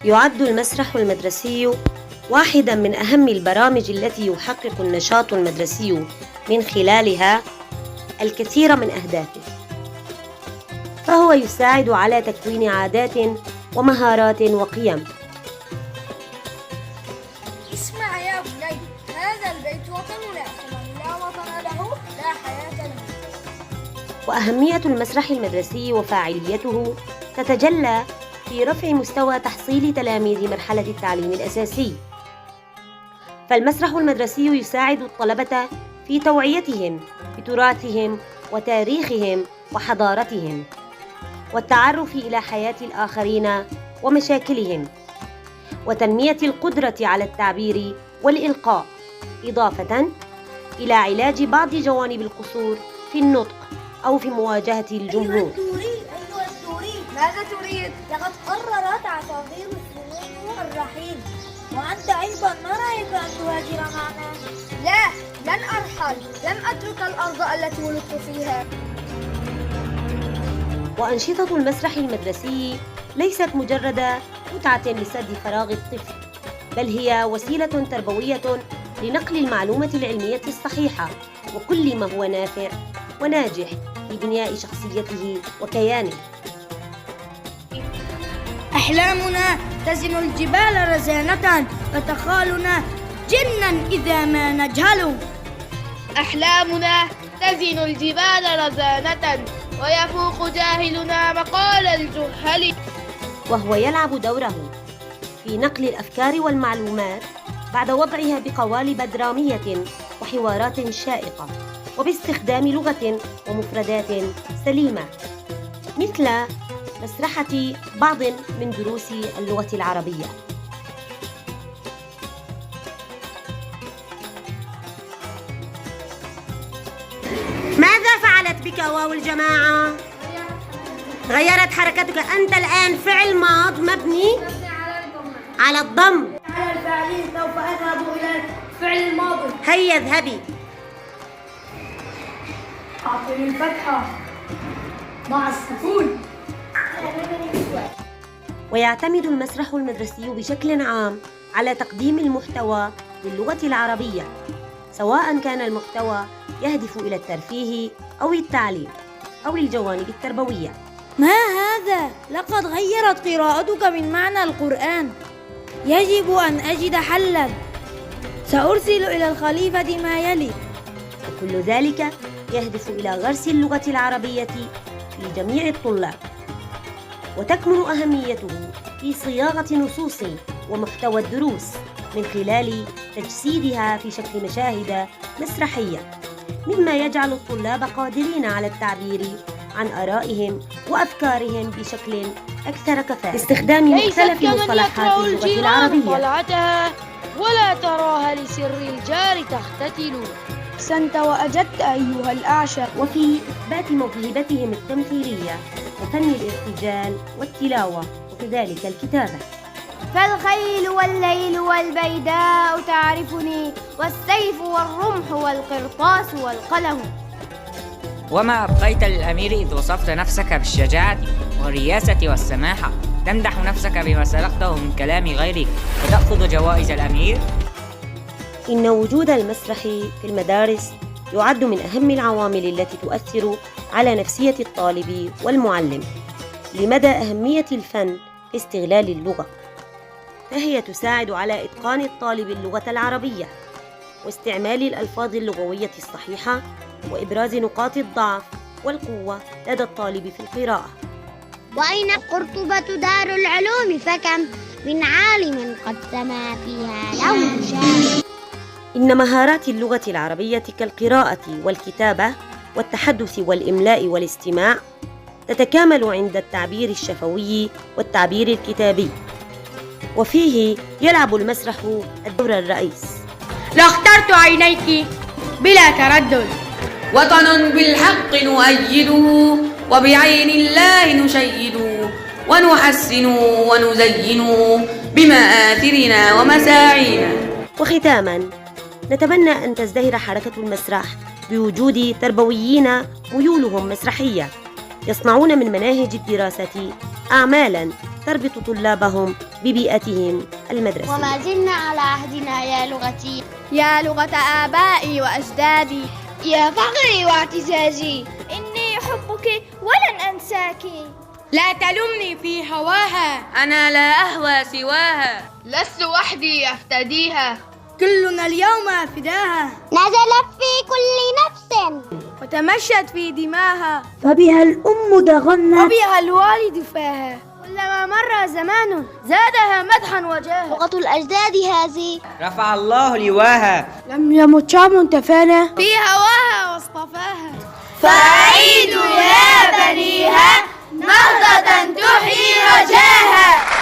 يعد المسرح المدرسي واحداً من أهم البرامج التي يحقق النشاط المدرسي من خلالها الكثير من أهدافه، فهو يساعد على تكوين عادات ومهارات وقيم. اسمع يا بني، هذا البيت وطننا، فمن لا وطن له لا حياة له. وأهمية المسرح المدرسي وفاعليته تتجلى في رفع مستوى تحصيل تلاميذ مرحلة التعليم الأساسي، فالمسرح المدرسي يساعد الطلبة في توعيتهم بتراثهم وتاريخهم وحضارتهم، والتعرف إلى حياة الآخرين ومشاكلهم، وتنمية القدرة على التعبير والإلقاء، إضافة إلى علاج بعض جوانب القصور في النطق أو في مواجهة الجمهور. أيها السوري، ماذا تريد؟ لقد قررت عصافير السنين الرحيل، وأنت أيضا ما رأيك أن تهاجر معنا؟ لا، لن أرحل، لن أترك الأرض التي ولدت فيها. وأنشطة المسرح المدرسي ليست مجرد متعة لسد فراغ الطفل، بل هي وسيلة تربوية لنقل المعلومة العلمية الصحيحة وكل ما هو نافع وناجح لبناء شخصيته وكيانه. أحلامنا تزن الجبال رزانة، وتخالنا جنا إذا ما نجهل. أحلامنا تزن الجبال رزانة، ويفوق جاهلنا مقال الجهل. وهو يلعب دوره في نقل الأفكار والمعلومات بعد وضعها بقوالب درامية وحوارات شائقة، وباستخدام لغة ومفردات سليمة، مثل مسرحة بعض من دروس اللغة العربية. ماذا فعلت بك واو الجماعة؟ غيرت حركتك. أنت الآن فعل ماض مبني على الضم. على الفاعلين سوف أذهب إلى الفعل الماضي. هيا اذهبي. أعطني الفتحة مع السكون. ويعتمد المسرح المدرسي بشكل عام على تقديم المحتوى للغة العربية، سواء كان المحتوى يهدف إلى الترفيه أو التعليم أو الجوانب التربوية. ما هذا؟ لقد غيرت قراءتك من معنى القرآن. يجب أن أجد حلاً. سأرسل إلى الخليفة ما يلي. وكل ذلك يهدف إلى غرس اللغة العربية في جميع الطلاب، وتكمن أهميته في صياغة نصوص ومحتوى الدروس من خلال تجسيدها في شكل مشاهد مسرحية، مما يجعل الطلاب قادرين على التعبير عن آرائهم وأفكارهم بشكل أكثر كفاءة، باستخدام مختلف مصطلحات اللغة العربية. طلعتها ولا تراها لسر الجار تختتل. أحسنت وأجدت أيها الأعشى. وفي إثبات موهبتهم التمثيلية وفن الارتجال والتلاوة وكذلك الكتابة. فالخيل والليل والبيداء تعرفني، والسيف والرمح والقرطاس والقلم. وما أبقيت للأمير إذ وصفت نفسك بالشجاعة والرياسة والسماحة، تمدح نفسك بما سرقته من كلام غيرك وتأخذ جوائز الأمير. إن وجود المسرح في المدارس يعد من أهم العوامل التي تؤثر على نفسية الطالب والمعلم، لمدى أهمية الفن في استغلال اللغة، فهي تساعد على إتقان الطالب اللغة العربية واستعمال الألفاظ اللغوية الصحيحة وإبراز نقاط الضعف والقوة لدى الطالب في القراءة. وأين قرطبة دار العلوم، فكم من عالم قد سما فيها لو شاء. إن مهارات اللغة العربية كالقراءة والكتابة والتحدث والإملاء والاستماع تتكامل عند التعبير الشفوي والتعبير الكتابي، وفيه يلعب المسرح الدور الرئيس. لاخترت عينيك بلا تردد. وطن بالحق نؤيده، وبعين الله نشيده، ونحسن ونزين بمآثرنا ومساعينا. وختاما، نتمنى أن تزدهر حركة المسرح بوجود تربويين ميولهم مسرحية، يصنعون من مناهج الدراسة أعمالا تربط طلابهم ببيئتهم المدرسية. وما زلنا على عهدنا يا لغتي، يا لغة آبائي وأجدادي، يا فخري واعتزازي. إني أحبك ولن أنساك. لا تلمني في هواها، أنا لا أهوى سواها. لست وحدي أفتديها، كلنا اليوم فداها، نزلت في كل نفس وتمشت في دماها، فبها الأم تغنت وبها الوالد فاها، كلما مر زمان زادها مدحا وجاها. لغة الأجداد هذه، رفع الله لواها، لم يمت شعب تفانى في هواها واصطفاها. فأعيدوا يا بنيها نهضة تحيي رجاها.